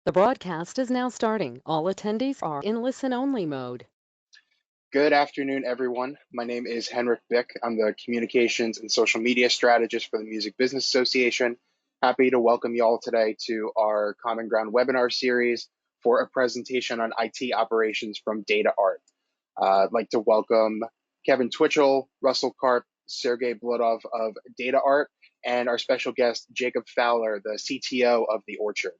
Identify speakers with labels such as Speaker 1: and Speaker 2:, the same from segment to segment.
Speaker 1: The broadcast is now starting. All attendees are in listen-only mode.
Speaker 2: Good afternoon, everyone. My name is Henrik Bick. I'm the Communications and Social Media Strategist for the Music Business Association. Happy to welcome you all today to our Common Ground webinar series for a presentation on IT operations from DataArt. I'd like to welcome Kevin Twitchell, Russell Karp, Sergey Blodov of DataArt, and our special guest, Jacob Fowler, the CTO of The Orchard.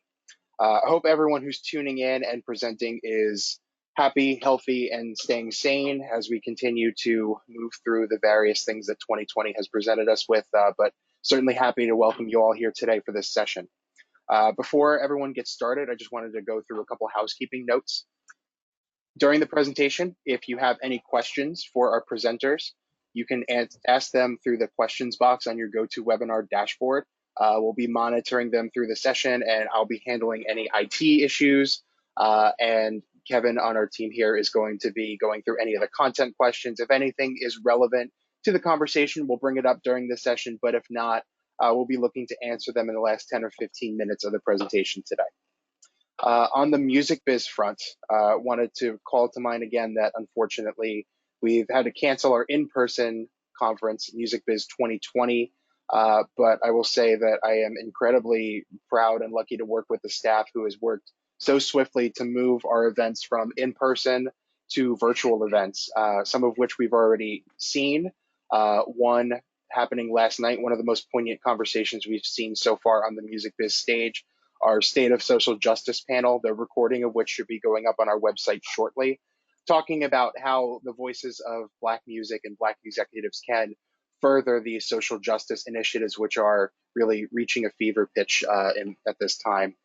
Speaker 2: I hope everyone who's tuning in and presenting is happy, healthy, and staying sane as we continue to move through the various things that 2020 has presented us with, but certainly happy to welcome you all here today for this session. Before everyone gets started, I just wanted to go through a couple housekeeping notes. During the presentation, if you have any questions for our presenters, you can ask them through the questions box on your GoToWebinar dashboard. We'll be monitoring them through the session, and I'll be handling any IT issues. And Kevin on our team here is going to be going through any of the content questions. If anything is relevant to the conversation, we'll bring it up during the session. But if not, we'll be looking to answer them in the last 10 or 15 minutes of the presentation today. On the music biz front, wanted to call to mind again that unfortunately we've had to cancel our in-person conference, Music Biz 2020. But I will say that I am incredibly proud and lucky to work with the staff who has worked so swiftly to move our events from in-person to virtual events, some of which we've already seen. One happening last night, one of the most poignant conversations we've seen so far on the Music Biz stage, our State of Social Justice panel, the recording of which should be going up on our website shortly, talking about how the voices of Black music and Black executives can further these social justice initiatives, which are really reaching a fever pitch at this time.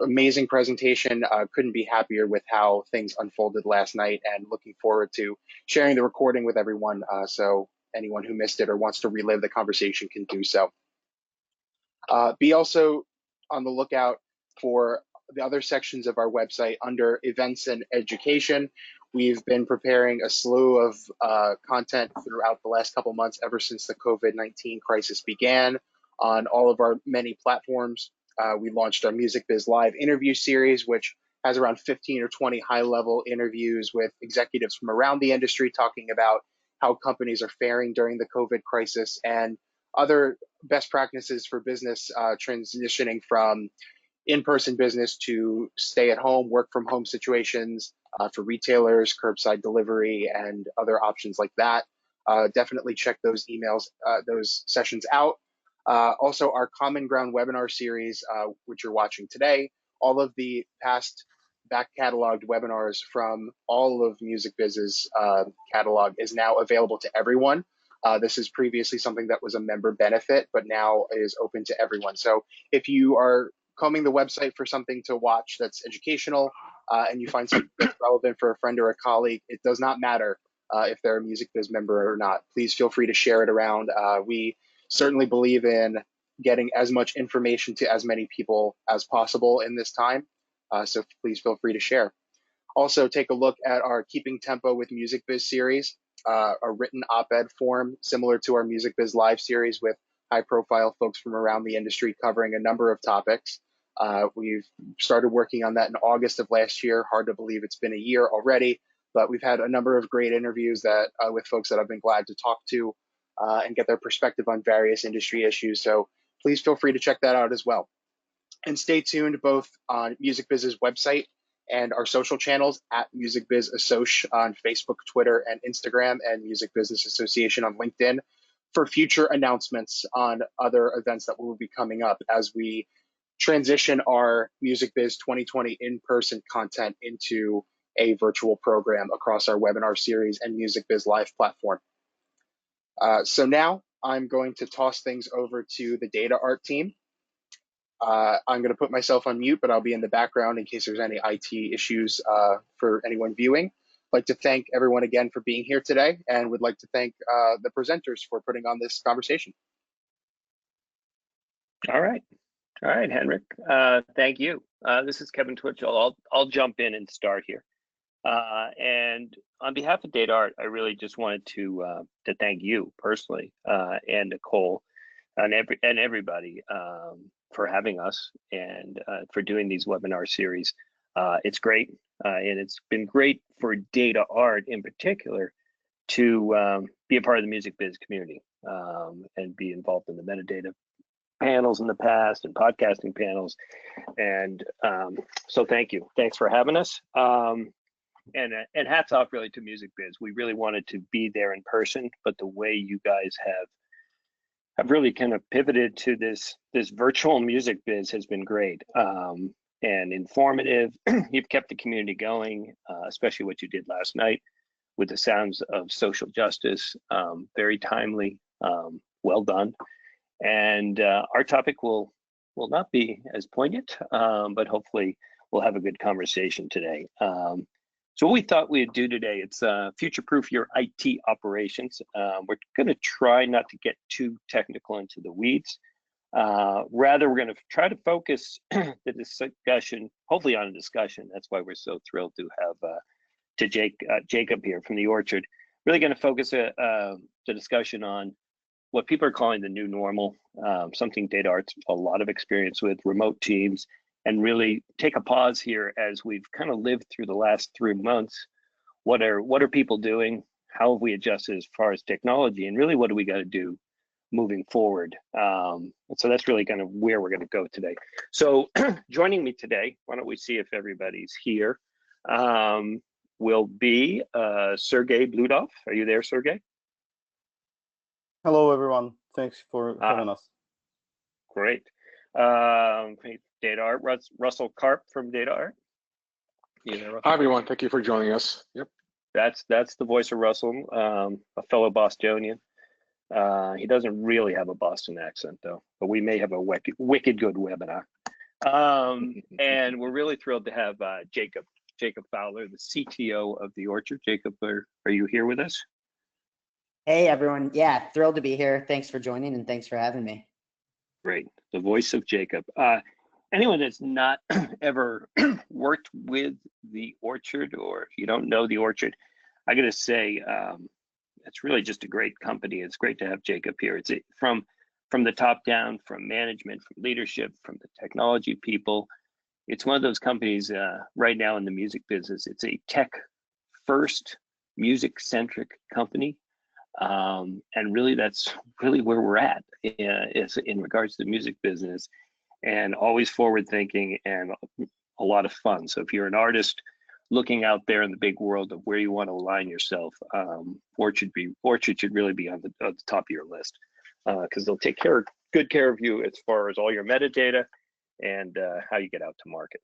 Speaker 2: Amazing presentation. Couldn't be happier with how things unfolded last night, and looking forward to sharing the recording with everyone. So anyone who missed it or wants to relive the conversation can do so. Be also on the lookout for the other sections of our website under events and education. We've been preparing a slew of content throughout the last couple months, ever since the COVID-19 crisis began, on all of our many platforms. We launched our Music Biz Live interview series, which has around 15 or 20 high-level interviews with executives from around the industry talking about how companies are faring during the COVID crisis and other best practices for business, transitioning from in-person business to stay-at-home, work-from-home situations for retailers, curbside delivery, and other options like that. Definitely check those emails, those sessions out. Also, our Common Ground webinar series, which you're watching today, all of the past back cataloged webinars from all of Music Biz's catalog is now available to everyone. This is previously something that was a member benefit, but now is open to everyone. So if you are combing the website for something to watch that's educational, and you find something that's relevant for a friend or a colleague, it does not matter if they're a Music Biz member or not. Please feel free to share it around. We certainly believe in getting as much information to as many people as possible in this time. So please feel free to share. Also, take a look at our Keeping Tempo with Music Biz series, a written op-ed form similar to our Music Biz Live series with high-profile folks from around the industry covering a number of topics. We've started working on that in August of last year. Hard to believe it's been a year already, but we've had a number of great interviews that with folks that I've been glad to talk to and get their perspective on various industry issues. So please feel free to check that out as well. And stay tuned both on Music Biz's website and our social channels at Music Biz Assoc on Facebook, Twitter, and Instagram, and Music Business Association on LinkedIn for future announcements on other events that will be coming up as we transition our Music Biz 2020 in-person content into a virtual program across our webinar series and Music Biz Live platform. So now I'm going to toss things over to the DataArt team. I'm going to put myself on mute, but I'll be in the background in case there's any IT issues for anyone viewing. I'd like to thank everyone again for being here today, and would like to thank the presenters for putting on this conversation.
Speaker 3: All right, Henrik. Thank you. This is Kevin Twitchell. I'll jump in and start here. And on behalf of DataArt, I really just wanted to thank you personally and Nicole and everybody for having us and for doing these webinar series. It's great, and it's been great for DataArt in particular to be a part of the music biz community and be involved in the metadata panels in the past and podcasting panels. And so thank you. Thanks for having us. And hats off really to Music Biz. We really wanted to be there in person, but the way you guys have really kind of pivoted to this virtual Music Biz has been great and informative. You've kept the community going, especially what you did last night with the sounds of social justice. Very timely, well done. And our topic will not be as poignant, but hopefully we'll have a good conversation today. So what we thought we'd do today, it's future-proof your IT operations. We're going to try not to get too technical into the weeds. Rather, we're going to try to focus the discussion, hopefully on a discussion. That's why we're so thrilled to have Jacob here from the Orchard. Really going to focus the discussion on what people are calling the new normal, something DataArt's a lot of experience with, remote teams, and really take a pause here as we've kind of lived through the last 3 months. What are people doing? How have we adjusted as far as technology? And really, what do we got to do moving forward? So that's really kind of where we're going to go today. So joining me today, why don't we see if everybody's here, will be Sergey Bludov. Are you there, Sergey?
Speaker 4: Hello, everyone. Thanks for having us.
Speaker 3: Great. DataArt, Russell Karp from DataArt.
Speaker 5: Hi, everyone. Thank you for joining us. Yep.
Speaker 3: That's the voice of Russell, a fellow Bostonian. He doesn't really have a Boston accent, though, but we may have a wicked good webinar. And we're really thrilled to have Jacob Fowler, the CTO of the Orchard. Jacob, are you here with us?
Speaker 6: Hey, everyone. Yeah, thrilled to be here. Thanks for joining and thanks for having me.
Speaker 3: Great. The voice of Jacob. Anyone that's not ever worked with the Orchard, or if you don't know the Orchard, I got to say, it's really just a great company. It's great to have Jacob here. It's from the top down, from management, from leadership, from the technology people. It's one of those companies right now in the music business. It's a tech first, music centric company. And really, that's really where we're at is in regards to the music business, and always forward thinking and a lot of fun. So if you're an artist looking out there in the big world of where you want to align yourself, Orchard should really be on the top of your list because they'll take good care of you as far as all your metadata and how you get out to market.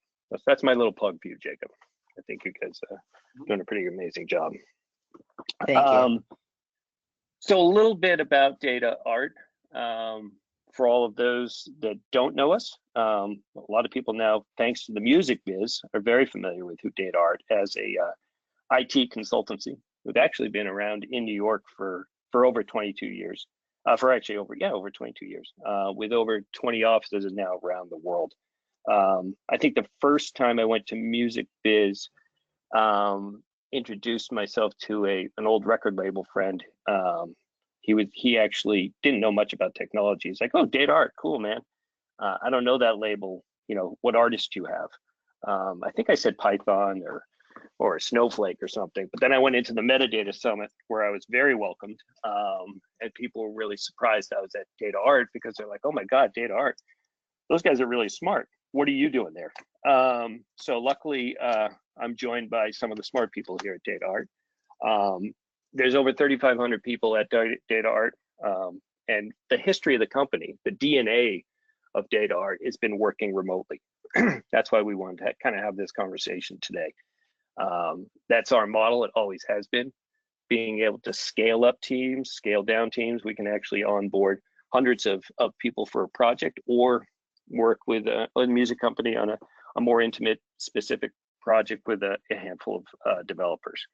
Speaker 3: That's my little plug for you, Jacob. I think you guys are doing a pretty amazing job.
Speaker 6: Thank you.
Speaker 3: So a little bit about DataArt. For all of those that don't know us, a lot of people now, thanks to the music biz, are very familiar with who DataArt as a IT consultancy. We've actually been around in New York for over 22 years, over 22 years, with over 20 offices now around the world. I think the first time I went to music biz, introduced myself to an old record label friend. He actually didn't know much about technology. He's like, "Oh, DataArt, cool, man. I don't know that label. What artist you have?" I think I said Python or Snowflake or something. But then I went into the metadata summit where I was very welcomed, and people were really surprised I was at DataArt because they're like, "Oh my God, DataArt. Those guys are really smart. What are you doing there?" So luckily, I'm joined by some of the smart people here at DataArt. There's over 3,500 people at DataArt, and the history of the company, the DNA of DataArt, has been working remotely. That's why we wanted to kind of have this conversation today. That's our model. It always has been. Being able to scale up teams, scale down teams. We can actually onboard hundreds of people for a project, or work with a music company on a more intimate, specific project with a handful of developers.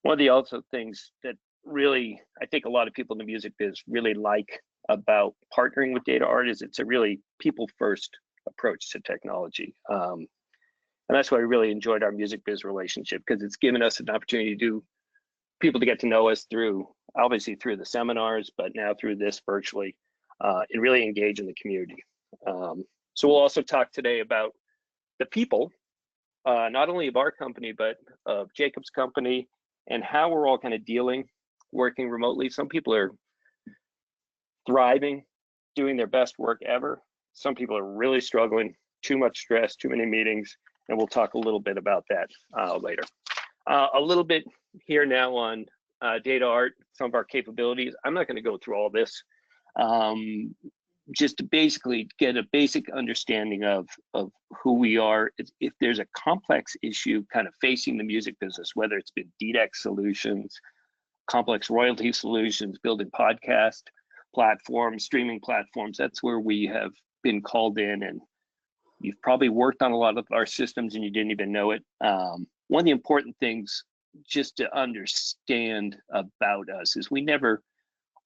Speaker 3: One of the also things that really, I think a lot of people in the music biz really like about partnering with DataArt is it's a really people-first approach to technology. And that's why we really enjoyed our music biz relationship, because it's given us an opportunity to people to get to know us obviously through the seminars, but now through this virtually, and really engage in the community. So we'll also talk today about the people, not only of our company, but of Jacob's company, and how we're all kind of working remotely. Some people are thriving, doing their best work ever. Some people are really struggling, too much stress, too many meetings, and we'll talk a little bit about that later. A little bit here now on DataArt, some of our capabilities. I'm not going to go through all this. Just to basically get a basic understanding of who we are. If there's a complex issue kind of facing the music business, whether it's been DDEX solutions, complex royalty solutions, building podcast platforms, streaming platforms, that's where we have been called in, and you've probably worked on a lot of our systems and you didn't even know it. One of the important things just to understand about us is we never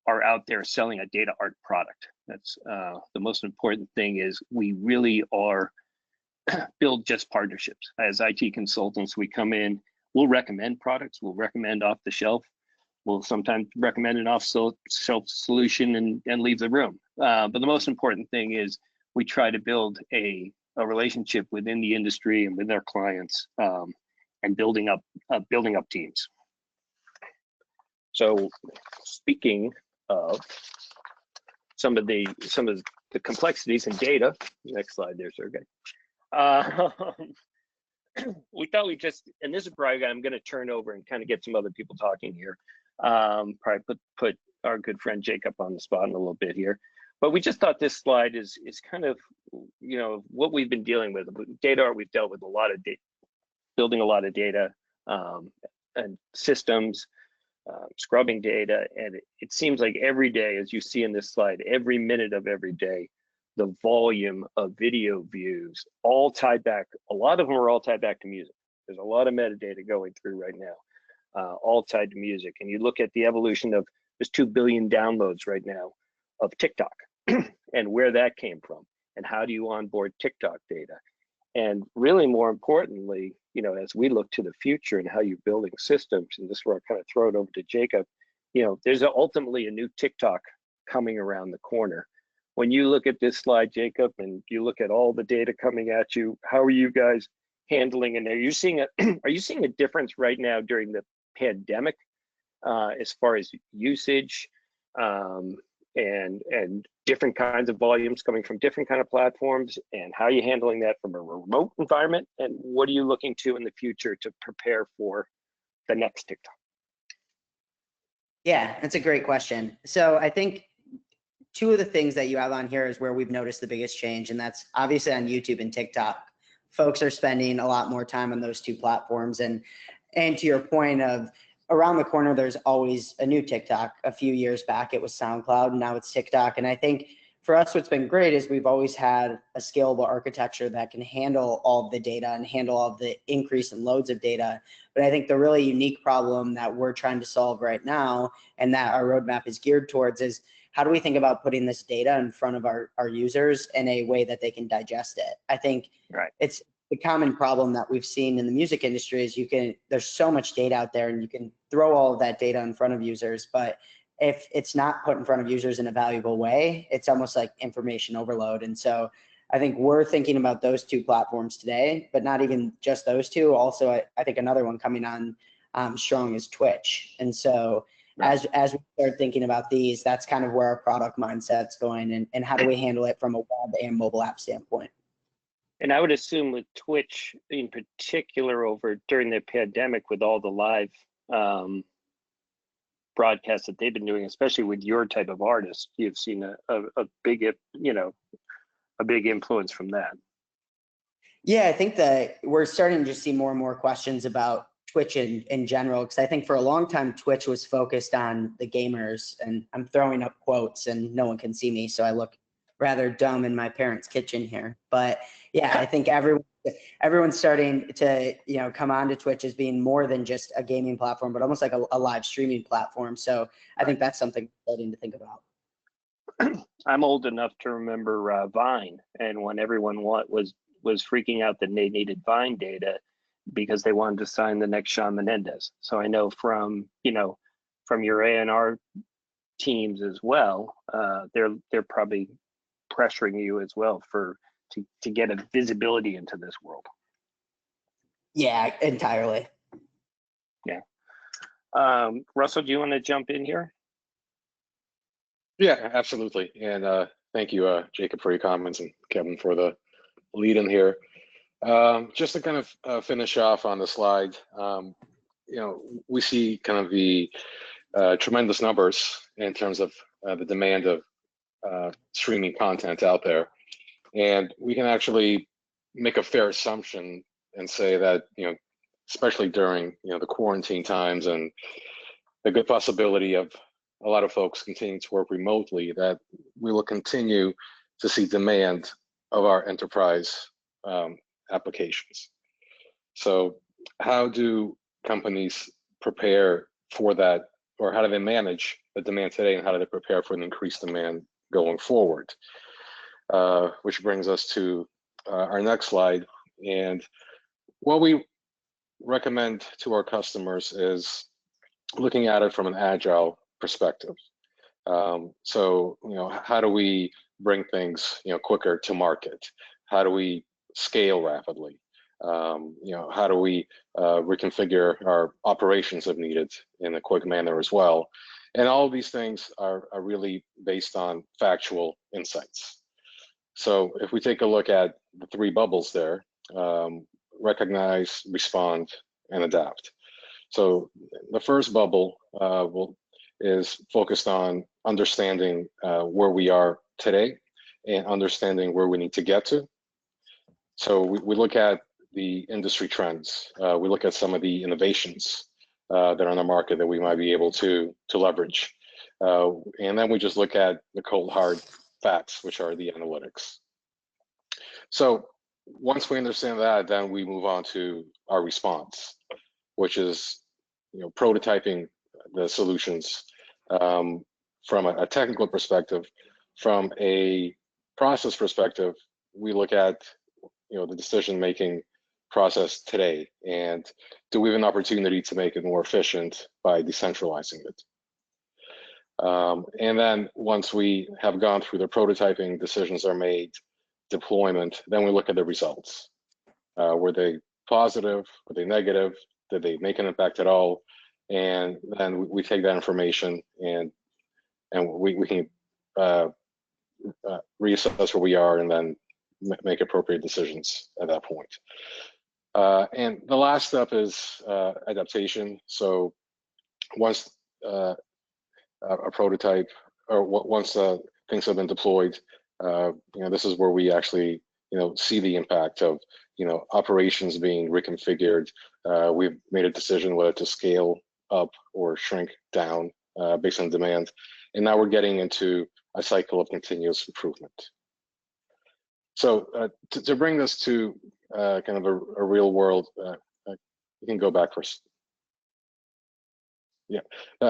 Speaker 3: are out there selling a DataArt product. That's the most important thing. Is we really are build just partnerships. As IT consultants, we come in, we'll recommend products, we'll recommend off the shelf, we'll sometimes recommend an off-shelf solution and leave the room. But the most important thing is we try to build a relationship within the industry and with our clients, and building up teams. So speaking of some of the complexities in data, next slide there, Sergey. We thought we just, and this is probably I'm going to turn over and kind of get some other people talking here. Probably put our good friend Jacob on the spot in a little bit here, but we just thought this slide is kind of, you know, what we've been dealing with. DataArt, we've dealt with a lot of data, building a lot of data and systems, scrubbing data, and it seems like every day, as you see in this slide, every minute of every day, the volume of video views, all tied back, a lot of them are all tied back to music. There's a lot of metadata going through right now, all tied to music. And you look at the evolution of, there's 2 billion downloads right now of TikTok and where that came from, and how do you onboard TikTok data? And really more importantly, you know, as we look to the future and how you're building systems, and this is where I kind of throw it over to Jacob, you know, there's ultimately a new TikTok coming around the corner. When you look at this slide, Jacob, and you look at all the data coming at you, how are you guys handling it? Are you seeing a difference right now during the pandemic as far as usage and different kinds of volumes coming from different kind of platforms, and how are you handling that from a remote environment? And what are you looking to in the future to prepare for the next TikTok?
Speaker 6: Yeah, that's a great question. So I think two of the things that you have on here is where we've noticed the biggest change, and that's obviously on YouTube and TikTok. Folks are spending a lot more time on those two platforms, and to your point of around the corner, there's always a new TikTok. A few years back, it was SoundCloud, and now it's TikTok. And I think for us, what's been great is we've always had a scalable architecture that can handle all of the data and handle all of the increase in loads of data. But I think the really unique problem that we're trying to solve right now, and that our roadmap is geared towards, is how do we think about putting this data in front of our users in a way that they can digest it? I think it's the common problem that we've seen in the music industry is there's so much data out there, and you can throw all of that data in front of users, but if it's not put in front of users in a valuable way, it's almost like information overload. And so I think we're thinking about those two platforms today, but not even just those two. Also, I think another one coming on strong is Twitch. And so as we start thinking about these, that's kind of where our product mindset's going, and how do we handle it from a web and mobile app standpoint.
Speaker 3: And I would assume with Twitch in particular, during the pandemic, with all the live broadcasts that they've been doing, especially with your type of artist, you've seen a big, a big influence from that. Yeah,
Speaker 6: I think that we're starting to see more and more questions about Twitch in general, because I think for a long time, Twitch was focused on the gamers, and I'm throwing up quotes and no one can see me, so I look rather dumb in my parents' kitchen here. But yeah, I think everyone's starting to come on to Twitch as being more than just a gaming platform, but almost like a live streaming platform. So I think that's something we're starting to think about.
Speaker 3: I'm old enough to remember Vine, and when everyone was freaking out that they needed Vine data because they wanted to sign the next Shawn Menendez. So I know from your A&R teams as well, they're probably pressuring you as well to get a visibility into this world.
Speaker 6: Yeah, entirely.
Speaker 3: Yeah. Russell, do you want to jump in here?
Speaker 5: Yeah, absolutely. And thank you, Jacob, for your comments, and Kevin for the lead in here. Just to kind of finish off on the slide, we see kind of the tremendous numbers in terms of the demand of streaming content out there. And we can actually make a fair assumption and say that, especially during, the quarantine times and the good possibility of a lot of folks continuing to work remotely, that we will continue to see demand of our enterprise applications. So how do companies prepare for that, or how do they manage the demand today, and how do they prepare for an increased demand going forward? Which brings us to our next slide. And what we recommend to our customers is looking at it from an agile perspective. So, how do we bring things, quicker to market? How do we scale rapidly? How do we reconfigure our operations if needed in a quick manner as well? And all of these things are really based on factual insights. So if we take a look at the three bubbles there, recognize, respond, and adapt. So the first bubble is focused on understanding where we are today and understanding where we need to get to. So we look at the industry trends. We look at some of the innovations that are on the market that we might be able to leverage. And then we just look at the cold hard facts, which are the analytics. So once we understand that, then we move on to our response, which is prototyping the solutions from a technical perspective. From a process perspective, we look at the decision-making process today, and do we have an opportunity to make it more efficient by decentralizing it? And then once we have gone through the prototyping, decisions are made, deployment, then we look at the results. Were they positive? Were they negative? Did they make an impact at all? And then we take that information and we can reassess where we are and then make appropriate decisions at that point. And the last step is adaptation. So once a prototype, or once things have been deployed, this is where we actually see the impact of operations being reconfigured. We've made a decision whether to scale up or shrink down based on demand, and now we're getting into a cycle of continuous improvement. So to bring this to kind of a real world, you can go back first. Yeah,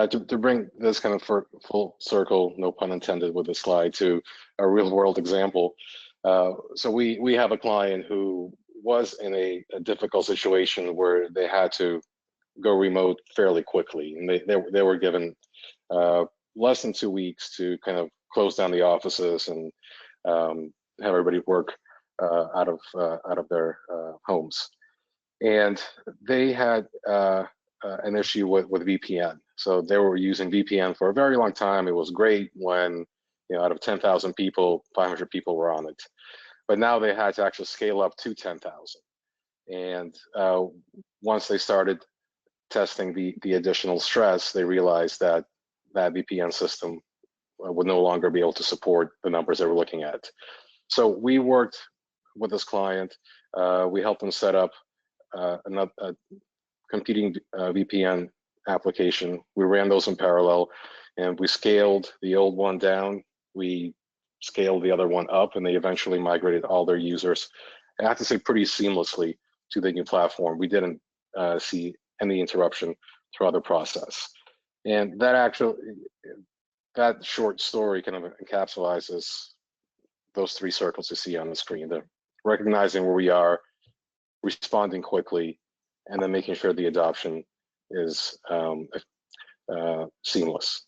Speaker 5: to bring this kind of full circle, no pun intended with the slide, to a real world example. So we have a client who was in a difficult situation where they had to go remote fairly quickly, and they were given less than 2 weeks to kind of close down the offices and have everybody work out of their homes. And they had an issue with VPN. So they were using VPN for a very long time. It was great when out of 10,000 people, 500 people were on it. But now they had to actually scale up to 10,000. And once they started testing the additional stress, they realized that that VPN system would no longer be able to support the numbers they were looking at. So we worked with this client. We helped them set up a competing VPN application. We ran those in parallel, and we scaled the old one down. We scaled the other one up, and they eventually migrated all their users, I have to say, pretty seamlessly to the new platform. We didn't see any interruption throughout the process. And that short story kind of encapsulates those three circles you see on the screen. The recognizing where we are, responding quickly, and then making sure the adoption is seamless.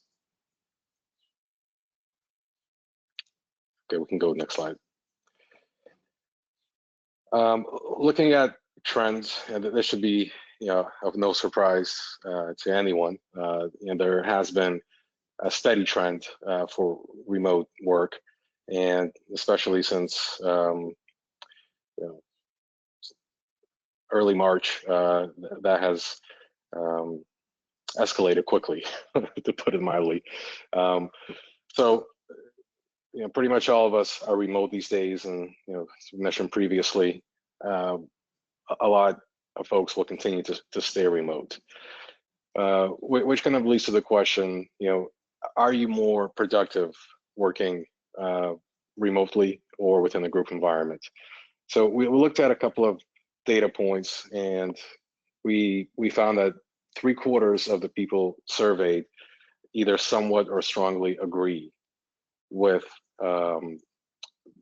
Speaker 5: Okay, we can go next slide. Looking at trends, and this should be of no surprise to anyone. And there has been a steady trend for remote work, and especially since early March, that has escalated quickly, to put it mildly. So, pretty much all of us are remote these days, and as we mentioned previously, a lot of folks will continue to stay remote, which kind of leads to the question, are you more productive working remotely or within a group environment? So we looked at a couple of data points, and we found that 3/4 of the people surveyed either somewhat or strongly agree with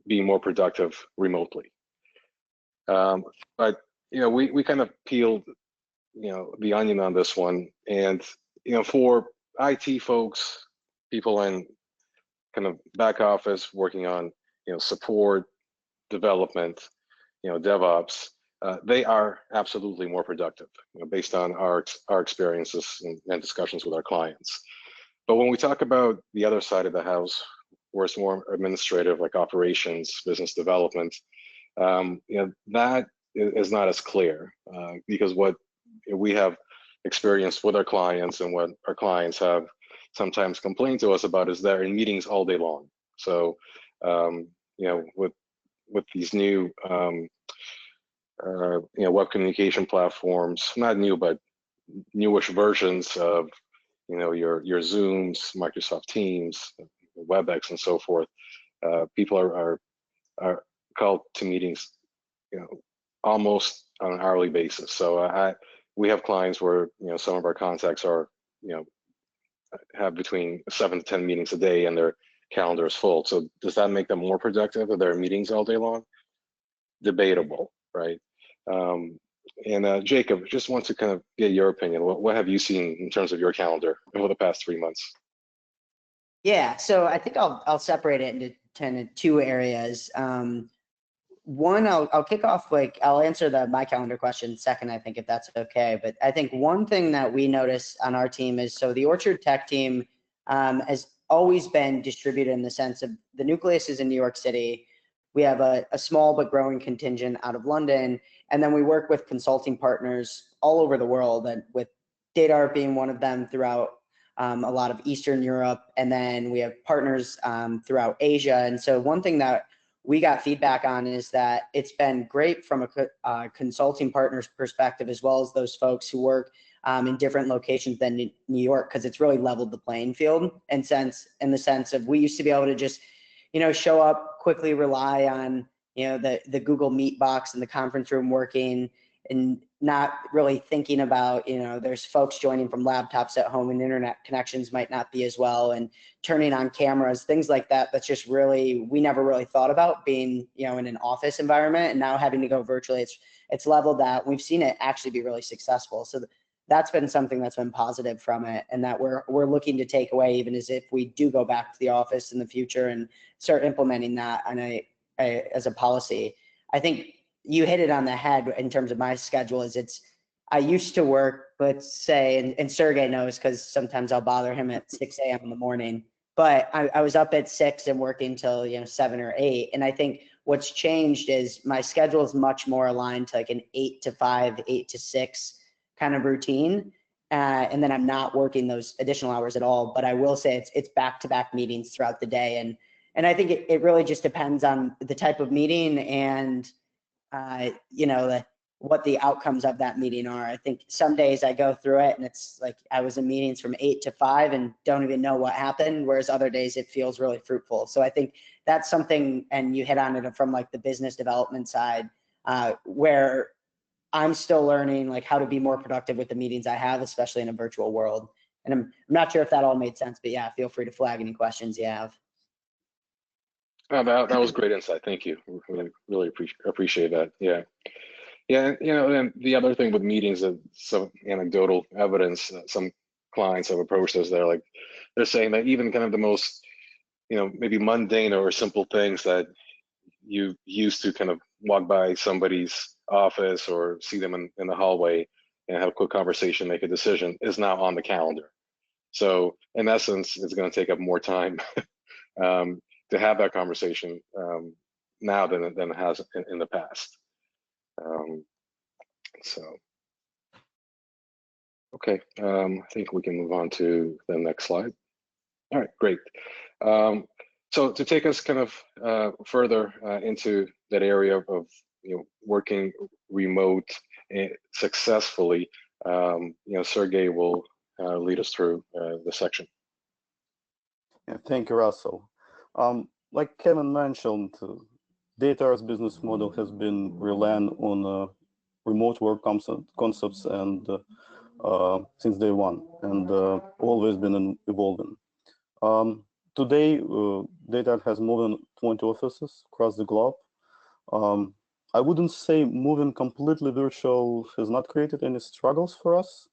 Speaker 5: being more productive remotely. But we kind of peeled the onion on this one, and for IT folks, people in kind of back office working on support, development, DevOps, they are absolutely more productive, based on our experiences and discussions with our clients. But when we talk about the other side of the house, where it's more administrative, like operations, business development, that is not as clear, because what we have experienced with our clients and what our clients have sometimes complained to us about is they're in meetings all day long. So, with these new web communication platforms, not new, but newish versions of your Zooms, Microsoft Teams, WebEx, and so forth, people are called to meetings almost on an hourly basis. So we have clients where some of our contacts are have between 7 to 10 meetings a day, and their calendar is full. So does that make them more productive if they're meetings all day long? Debatable, right? And Jacob, just want to kind of get your opinion. What have you seen in terms of your calendar over the past 3 months?
Speaker 6: Yeah, so I think I'll separate it into kind of two areas. One, I'll kick off, I'll answer my calendar question second, I think, if that's okay. But I think one thing that we notice on our team is, so the Orchard Tech team has always been distributed in the sense of the nucleus is in New York City. We have a small but growing contingent out of London, and then we work with consulting partners all over the world, and with DataArt being one of them throughout a lot of Eastern Europe, and then we have partners throughout Asia. And so one thing that we got feedback on is that it's been great from a consulting partner's perspective, as well as those folks who work in different locations than New York, because it's really leveled the playing field in the sense of, we used to be able to just show up, quickly rely on the Google Meet box in the conference room working, and not really thinking about, there's folks joining from laptops at home and internet connections might not be as well, and turning on cameras, things like that. That's just really, we never really thought about being, in an office environment, and now having to go virtually, it's leveled that. We've seen it actually be really successful. So that's been something that's been positive from it, and that we're looking to take away, even as if we do go back to the office in the future and start implementing that as a policy. I think you hit it on the head in terms of my schedule. I used to work, let's say, and Sergey knows, because sometimes I'll bother him at 6 a.m. in the morning, but I was up at 6 and working till 7 or 8. And I think what's changed is my schedule is much more aligned to like an 8 to 5, 8 to 6 kind of routine. And then I'm not working those additional hours at all. But I will say it's back-to-back meetings throughout the day. And I think it really just depends on the type of meeting and what the outcomes of that meeting are. I think some days I go through it and it's like I was in meetings from 8 to 5 and don't even know what happened, whereas other days it feels really fruitful. So I think that's something, and you hit on it from like the business development side, where I'm still learning like how to be more productive with the meetings I have, especially in a virtual world. And I'm not sure if that all made sense, but yeah, feel free to flag any questions you have.
Speaker 5: That was great insight. Thank you. Really appreciate that. Yeah. Yeah, and the other thing with meetings is some anecdotal evidence. Some clients have approached us. They're saying that even kind of the most maybe mundane or simple things that you used to kind of walk by somebody's office or see them in the hallway and have a quick conversation, make a decision, is now on the calendar. So in essence, it's going to take up more time to have that conversation now than it has in the past. So, okay, I think we can move on to the next slide. All right, great. So to take us kind of further into that area of working remote successfully, Sergey will lead us through the section.
Speaker 4: Yeah, thank you, Russell. Like Kevin mentioned, DataArt's business model has been relying on remote work concepts and since day one, and always been evolving. Today, DataArt has more than 20 offices across the globe. I wouldn't say moving completely virtual has not created any struggles for us,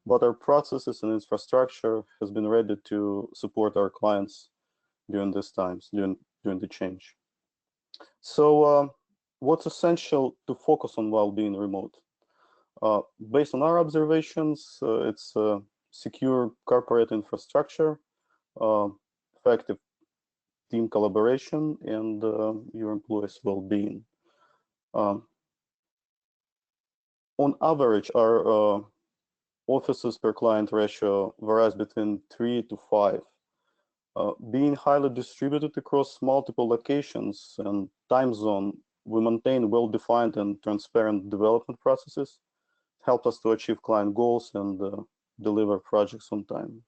Speaker 4: but our processes and infrastructure has been ready to support our clients during these times, during the change. So what's essential to focus on while being remote? Based on our observations, it's secure corporate infrastructure, effective team collaboration, and your employees' well-being. On average, our offices per client ratio varies between 3 to 5. Being highly distributed across multiple locations and time zone, we maintain well-defined and transparent development processes, help us to achieve client goals and deliver projects on time.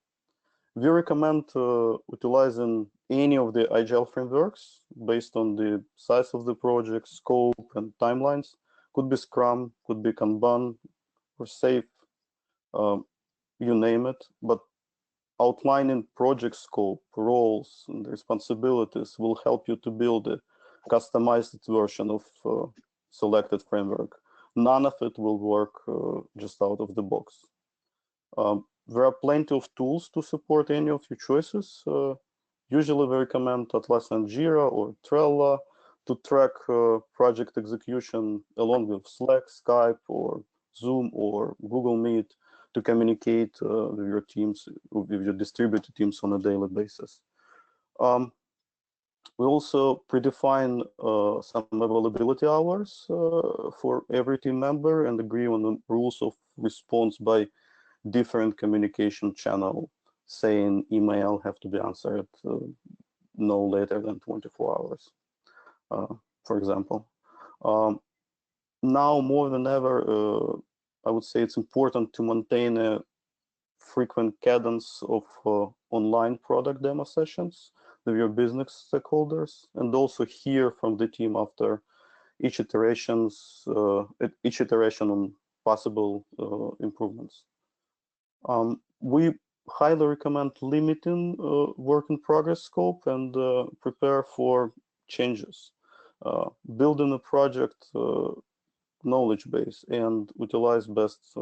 Speaker 4: We recommend utilizing any of the Agile frameworks based on the size of the project, scope, and timelines. Could be Scrum, could be Kanban, or SAFe, you name it. But outlining project scope, roles, and responsibilities will help you to build a customized version of selected framework. None of it will work just out of the box. There are plenty of tools to support any of your choices. Usually we recommend Atlassian Jira or Trello to track project execution along with Slack, Skype, or Zoom or Google Meet to communicate with your teams, with your distributed teams on a daily basis. We also predefine some availability hours for every team member and agree on the rules of response by different communication channel, saying email have to be answered no later than 24 hours, for example. Now more than ever, I would say it's important to maintain a frequent cadence of online product demo sessions with your business stakeholders, and also hear from the team after each iteration on possible improvements. We highly recommend limiting work in progress scope and prepare for changes. Building a project knowledge base and utilize best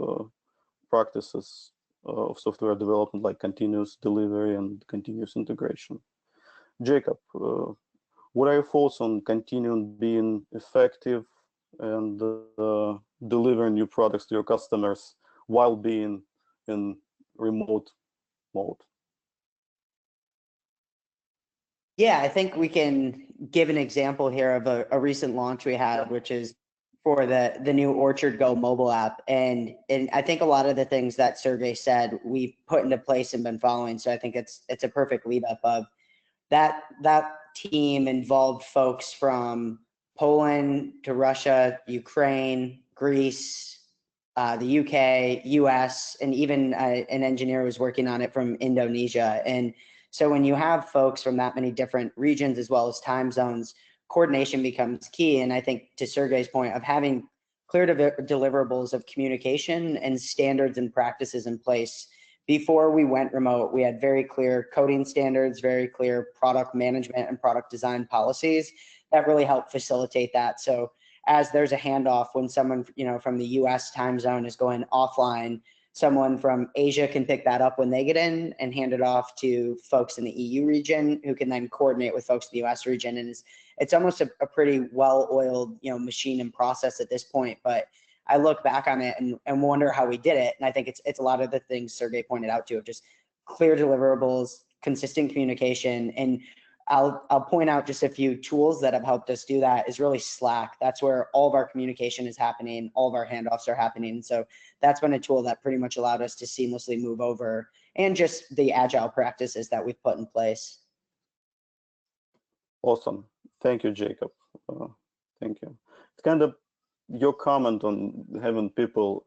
Speaker 4: practices of software development like continuous delivery and continuous integration. Jacob, what are your thoughts on continuing being effective and delivering new products to your customers while being in remote mode?
Speaker 6: Yeah, I think we can give an example here of a recent launch we had, which is for the new Orchard Go mobile app. And I think a lot of the things that Sergey said, we've put into place and been following. So I think it's a perfect lead up of that team involved folks from Poland to Russia, Ukraine, Greece, the UK, US, and even an engineer was working on it from Indonesia. And so when you have folks from that many different regions as well as time zones, coordination becomes key. And I think to Sergey's point of having clear deliverables of communication and standards and practices in place. Before we went remote, we had very clear coding standards, very clear product management and product design policies that really help facilitate that. So as there's a handoff when someone from the US time zone is going offline, someone from Asia can pick that up when they get in and hand it off to folks in the EU region, who can then coordinate with folks in the US region. And it's almost a pretty well-oiled, machine and process at this point. But I look back on it and wonder how we did it. And I think it's a lot of the things Sergey pointed out too, of just clear deliverables, consistent communication. And I'll point out just a few tools that have helped us do that is really Slack. That's where all of our communication is happening, all of our handoffs are happening. So that's been a tool that pretty much allowed us to seamlessly move over, and just the agile practices that we've put in place.
Speaker 4: Awesome. Thank you, Jacob. Thank you. It's kind of your comment on having people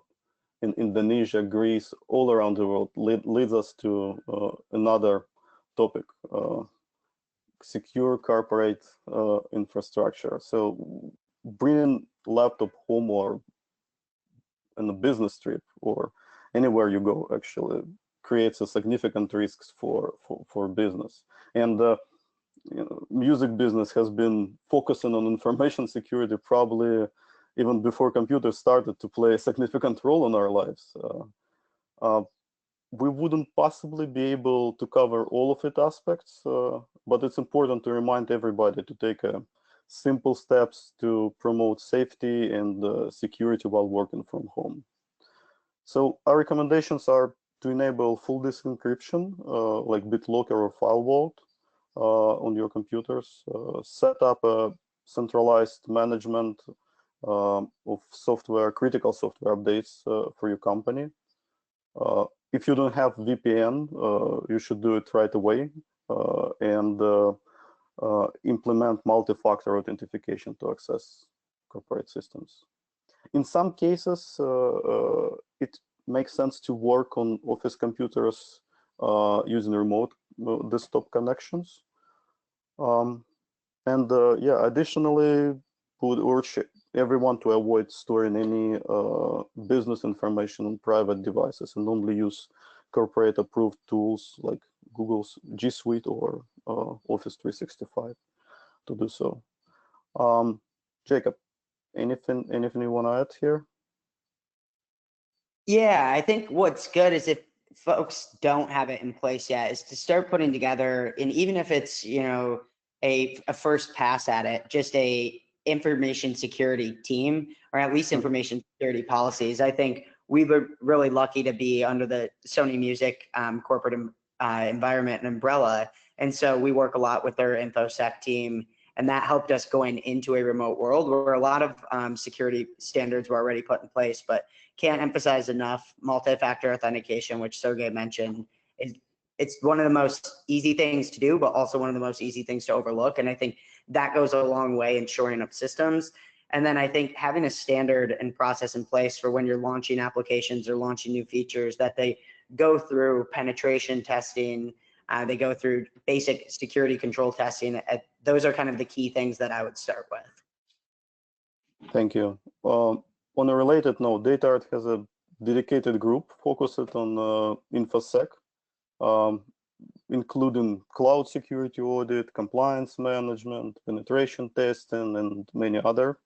Speaker 4: in Indonesia, Greece, all around the world leads us to another topic. Secure corporate infrastructure. So bringing laptop home or on a business trip or anywhere you go actually creates a significant risks for business. And music business has been focusing on information security probably even before computers started to play a significant role in our lives. We wouldn't possibly be able to cover all of its aspects, but it's important to remind everybody to take simple steps to promote safety and security while working from home. So our recommendations are to enable full disk encryption, like BitLocker or File Vault on your computers, set up a centralized management of software, critical software updates for your company. If you don't have VPN, you should do it right away and implement multi-factor authentication to access corporate systems. In some cases, it makes sense to work on office computers using remote desktop connections. Additionally, would urge everyone to avoid storing any business information on private devices and only use corporate approved tools like Google's G Suite or Office 365 to do so. Jacob, anything you want to add here?
Speaker 6: Yeah, I think what's good is if folks don't have it in place yet, is to start putting together, and even if it's a first pass at it, just a information security team, or at least information security policies. I think we were really lucky to be under the Sony Music corporate environment and umbrella. And so we work a lot with their InfoSec team, and that helped us going into a remote world where a lot of security standards were already put in place. But can't emphasize enough, multi-factor authentication, which Sergey mentioned, it's one of the most easy things to do, but also one of the most easy things to overlook. And I think that goes a long way in shoring up systems. And then I think having a standard and process in place for when you're launching applications or launching new features, that they go through penetration testing, they go through basic security control testing. Those are kind of the key things that I would start with.
Speaker 4: Thank you. On a related note, DataArt has a dedicated group focused on InfoSec, including cloud security audit, compliance management, penetration testing, and many other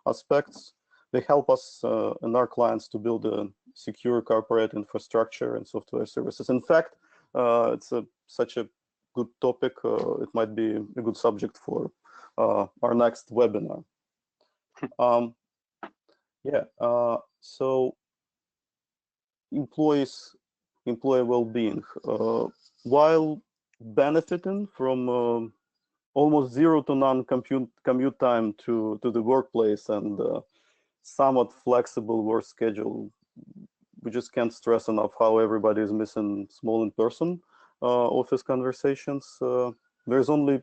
Speaker 4: aspects. They help us and our clients to build a secure corporate infrastructure and software services. In fact, it's such a good topic. It might be a good subject for our next webinar. So employee well-being. While benefiting from almost zero to none commute time to the workplace and somewhat flexible work schedule, we just can't stress enough how everybody is missing small in-person office conversations. There's only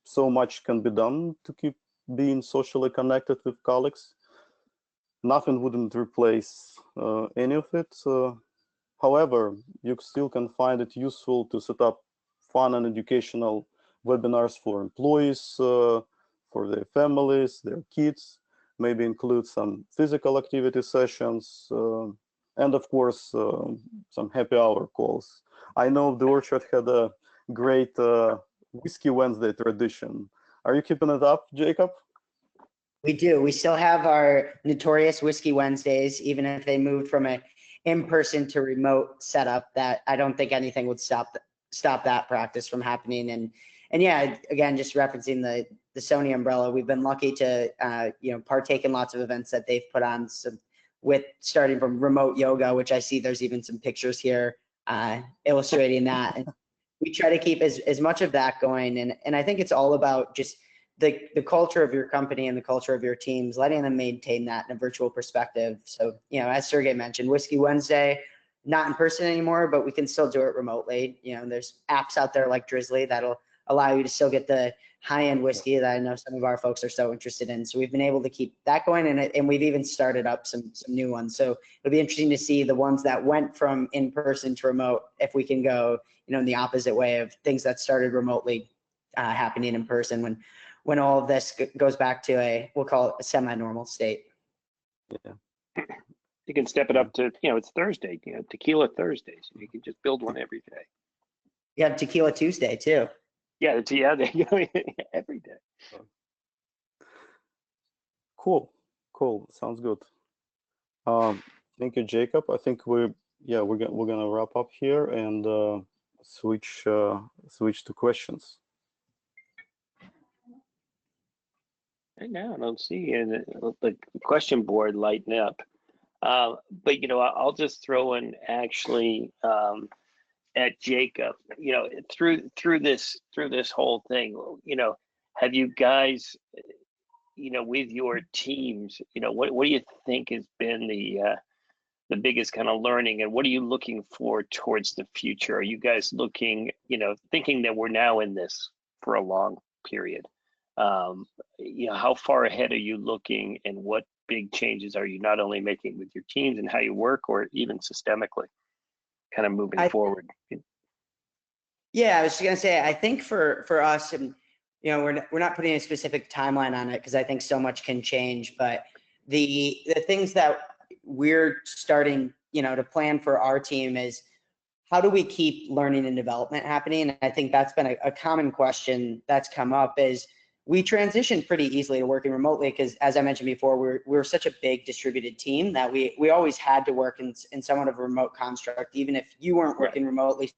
Speaker 4: so much can be done to keep being socially connected with colleagues. Nothing wouldn't replace any of it. However, you still can find it useful to set up fun and educational webinars for employees, for their families, their kids, maybe include some physical activity sessions, and of course, some happy hour calls. I know the Orchard had a great Whiskey Wednesday tradition. Are you keeping it up, Jacob?
Speaker 6: We do. We still have our notorious Whiskey Wednesdays, even if they moved from a in-person to remote setup that I don't think anything would stop that practice from happening. And yeah, again, just referencing the Sony umbrella, we've been lucky to partake in lots of events that they've put on, with starting from remote yoga, which I see there's even some pictures here illustrating that. And we try to keep as much of that going. And I think it's all about just the culture of your company and the culture of your teams, letting them maintain that in a virtual perspective. So, as Sergey mentioned, Whiskey Wednesday, not in person anymore, but we can still do it remotely. There's apps out there like Drizzly that'll allow you to still get the high-end whiskey that I know some of our folks are so interested in. So we've been able to keep that going, and we've even started up some new ones. So it'll be interesting to see the ones that went from in-person to remote, if we can go, in the opposite way of things that started remotely happening in person when all of this goes back to we'll call it a semi-normal state.
Speaker 4: Yeah.
Speaker 3: You can step it up to, it's Thursday, Tequila Thursdays. You can just build one every day.
Speaker 6: Yeah, Tequila Tuesday too.
Speaker 3: Yeah, every day.
Speaker 4: Cool. Sounds good. Thank you, Jacob. I think we're gonna wrap up here and switch to questions.
Speaker 3: Right now, I don't see the question board lighting up. But I'll just throw in actually at Jacob. Through this whole thing, have you guys, with your teams, what do you think has been the biggest kind of learning, and what are you looking for towards the future? Are you guys looking, thinking that we're now in this for a long period? How far ahead are you looking, and what big changes are you not only making with your teams and how you work, or even systemically kind of moving forward?
Speaker 6: Yeah, I was just gonna say, I think for us, and we're not putting a specific timeline on it because I think so much can change, but the things that we're starting, to plan for our team is, how do we keep learning and development happening? And I think that's been a common question that's come up, is we transitioned pretty easily to working remotely because, as I mentioned before, we're such a big distributed team that we always had to work in somewhat of a remote construct. Even if you weren't working remotely,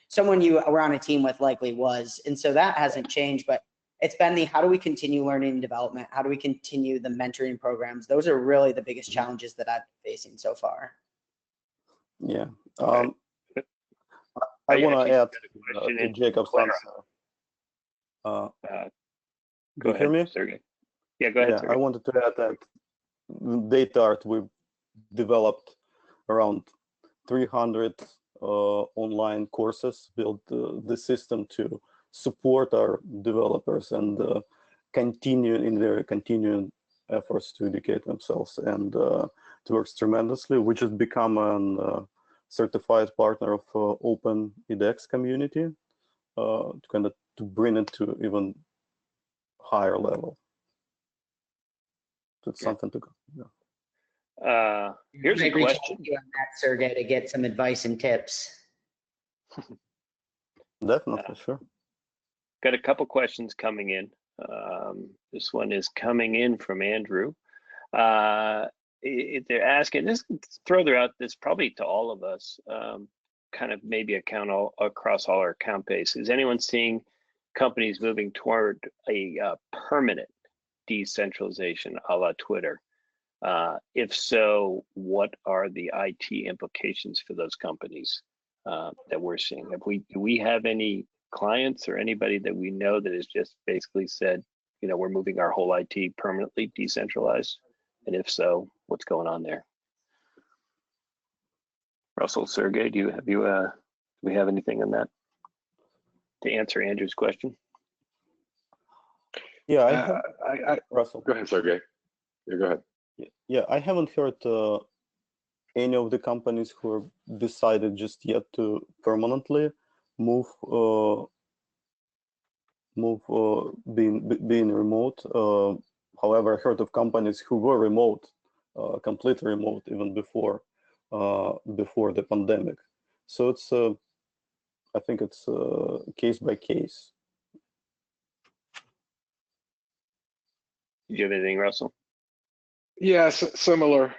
Speaker 6: someone you were on a team with likely was. And so that hasn't changed, but it's been how do we continue learning and development? How do we continue the mentoring programs? Those are really the biggest challenges that I've been facing so far.
Speaker 4: Yeah. I want to add to Jacob's answer.
Speaker 3: Go ahead,
Speaker 4: hear me?
Speaker 3: Sergey. Yeah, go ahead.
Speaker 4: Yeah, I wanted to add that DataArt, we've developed around 300 online courses, built the system to support our developers and continue in their continuing efforts to educate themselves, and it works tremendously. We just become a certified partner of Open edX community to bring it to even higher level. So it's something to go.
Speaker 3: Here's a question.
Speaker 6: You on that, Sergey, to get some advice and tips.
Speaker 4: Definitely, sure.
Speaker 3: Got a couple questions coming in. This one is coming in from Andrew. They're asking, throw out this probably to all of us, kind of maybe across all our account base. Is anyone seeing companies moving toward a permanent decentralization a la Twitter? If so, what are the IT implications for those companies that we're seeing? Do we have any clients or anybody that we know that has just basically said, we're moving our whole IT permanently decentralized? And if so, what's going on there? Russell, Sergey, do we have anything on that to answer Andrew's question?
Speaker 4: Yeah,
Speaker 5: Russell. Go ahead, Sergey. Yeah, go ahead.
Speaker 4: Yeah, I haven't heard any of the companies who have decided just yet to permanently move being remote. However, I heard of companies who were remote, completely remote, even before the pandemic. So it's I think it's case by case.
Speaker 3: Do you have anything, Russell?
Speaker 5: Yeah, similar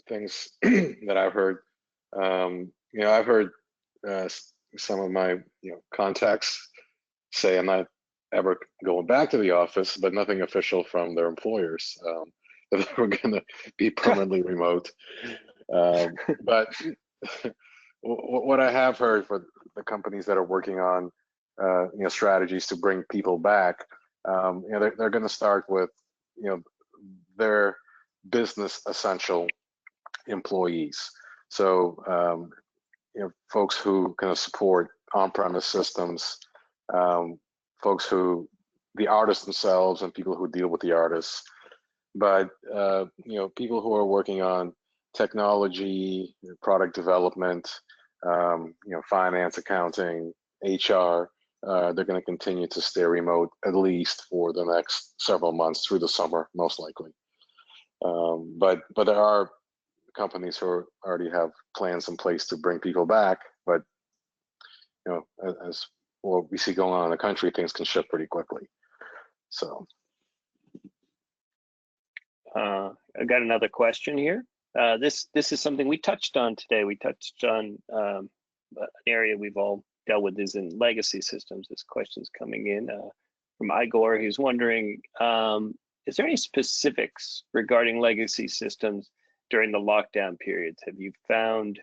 Speaker 5: things that I've heard. I've heard some of my contacts say I'm not ever going back to the office, but nothing official from their employers that we're going to be permanently remote. But what I have heard for the companies that are working on strategies to bring people back, they're going to start with their business essential employees. So folks who kind of support on-premise systems, folks who the artists themselves and people who deal with the artists, but people who are working on technology, product development, finance, accounting, HR. They're going to continue to stay remote at least for the next several months through the summer, most likely. But there are companies who already have plans in place to bring people back. But as what we see going on in the country, things can shift pretty quickly. So.
Speaker 3: I got another question here. This is something we touched on today. We touched on an area we've all dealt with is in legacy systems. This question's coming in from Igor. He's wondering, is there any specifics regarding legacy systems during the lockdown periods? Have you found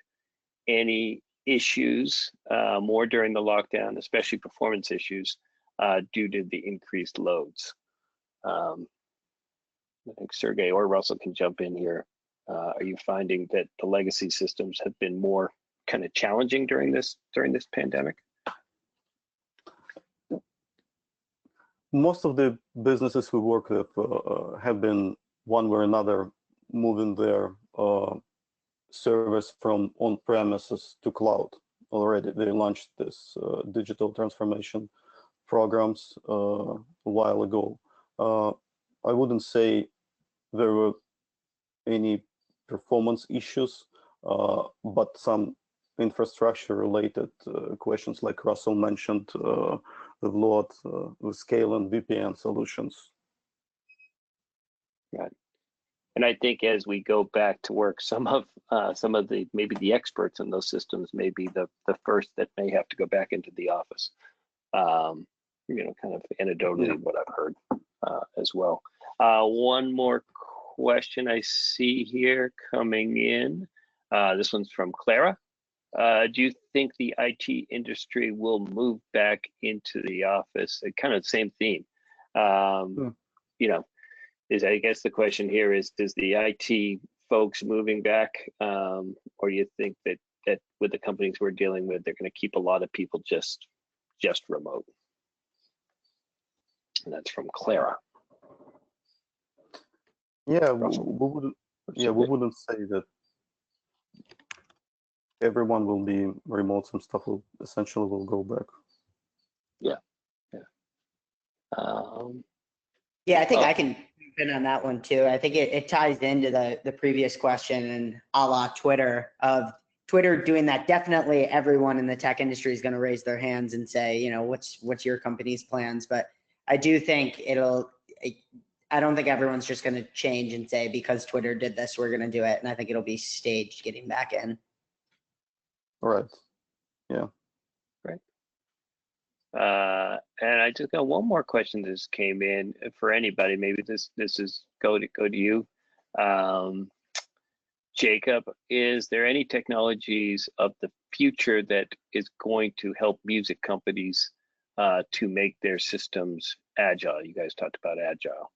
Speaker 3: any issues more during the lockdown, especially performance issues due to the increased loads? I think Sergey or Russell can jump in here. Are you finding that the legacy systems have been more kind of challenging during this pandemic?
Speaker 4: Most of the businesses we work with have been one way or another moving their service from on-premises to cloud already. They launched this digital transformation programs a while ago. I wouldn't say there were any performance issues, but some infrastructure related questions like Russell mentioned with load, with scale and VPN solutions.
Speaker 3: Right. And I think as we go back to work, some of the maybe the experts in those systems may be the first that may have to go back into the office. Kind of anecdotally what I've heard as well. One more question I see here coming in. This one's from Clara. Do you think the IT industry will move back into the office? Kind of the same theme. I guess the question here is, does the IT folks moving back, or you think that with the companies we're dealing with, they're going to keep a lot of people just remote? And that's from Clara.
Speaker 4: Yeah, we wouldn't say that everyone will be remote. Some stuff will essentially go back.
Speaker 3: Yeah.
Speaker 6: I think I can jump in on that one too. I think it ties into the previous question and a la Twitter of Twitter doing that. Definitely everyone in the tech industry is going to raise their hands and say, what's your company's plans? But I do think I don't think everyone's just going to change and say, because Twitter did this, we're going to do it. And I think it'll be staged getting back in.
Speaker 4: All right. Yeah.
Speaker 3: Right. And I just got one more question that just came in for anybody. Maybe this is go to you, Jacob. Is there any technologies of the future that is going to help music companies to make their systems agile? You guys talked about agile.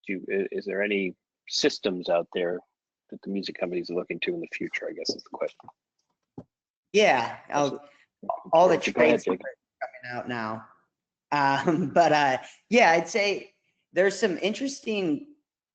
Speaker 3: Is there any systems out there that the music companies are looking to in the future, I guess is the question.
Speaker 6: Yeah, all the trades are coming out now. I'd say there's some interesting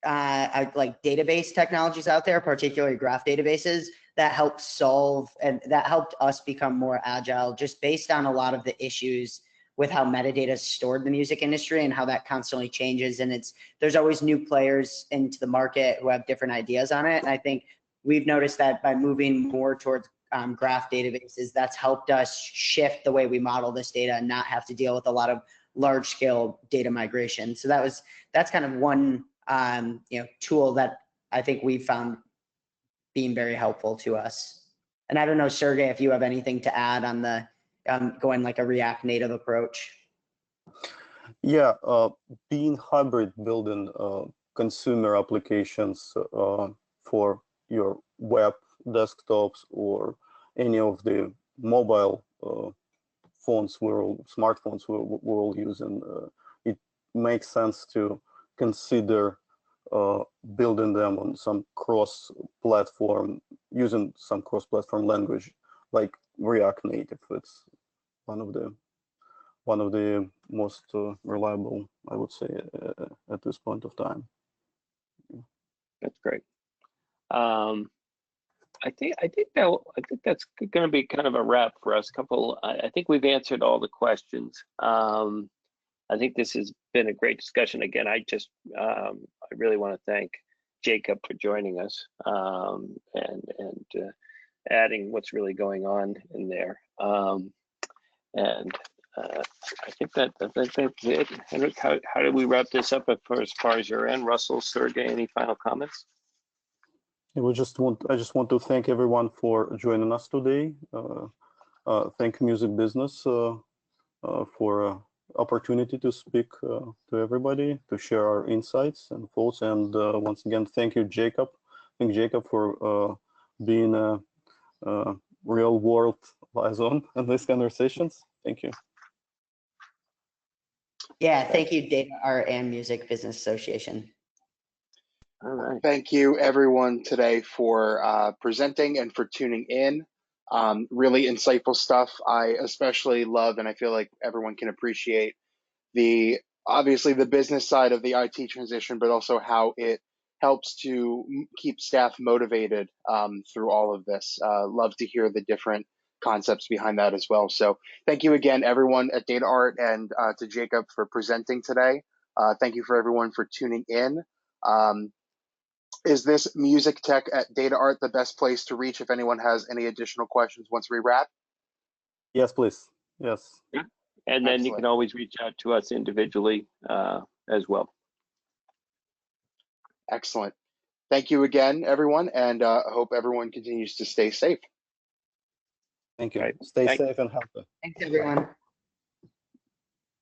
Speaker 6: like database technologies out there, particularly graph databases, that help solve and that helped us become more agile just based on a lot of the issues with how metadata is stored in the music industry and how that constantly changes. And there's always new players into the market who have different ideas on it. And I think we've noticed that by moving more towards graph databases, that's helped us shift the way we model this data and not have to deal with a lot of large scale data migration. So that's kind of one tool that I think we've found being very helpful to us. And I don't know, Sergey, if you have anything to add on the going like a React Native approach.
Speaker 4: Yeah, being hybrid, building consumer applications for your web desktops or any of the mobile smartphones we're all using, it makes sense to consider building them on some cross-platform, using some cross-platform language like React Native. It's one of the most reliable, I would say, at this point of time.
Speaker 3: That's great. I think that's going to be kind of a wrap for us. I think we've answered all the questions. I think this has been a great discussion. Again, I really want to thank Jacob for joining us and adding what's really going on in there. I think that's it. Henrik, how do we wrap this up as far as your end? Russell, Sergey, any final comments?
Speaker 4: I just want to thank everyone for joining us today. Thank Music Business for opportunity to speak to everybody, to share our insights and thoughts. And once again, thank you, Jacob. Thank Jacob for being a real world liaison in these conversations. Thank you.
Speaker 6: Yeah, thank you, DataArt and Music Business Association.
Speaker 3: All right.
Speaker 2: Thank you, everyone, today for presenting and for tuning in. Really insightful stuff. I especially love, and I feel like everyone can appreciate obviously the business side of the IT transition, but also how it helps to keep staff motivated through all of this. Love to hear the different concepts behind that as well. So thank you again, everyone at DataArt, and to Jacob for presenting today. Thank you for everyone for tuning in. Is this Music Tech at DataArt the best place to reach if anyone has any additional questions once we wrap?
Speaker 4: Yes, please. Yes.
Speaker 3: Yeah. And then you can always reach out to us individually as well.
Speaker 2: Excellent. Thank you again, everyone, and I hope everyone continues to stay safe.
Speaker 4: Thank you.
Speaker 3: Right.
Speaker 4: Stay safe and healthy.
Speaker 6: Thanks, everyone.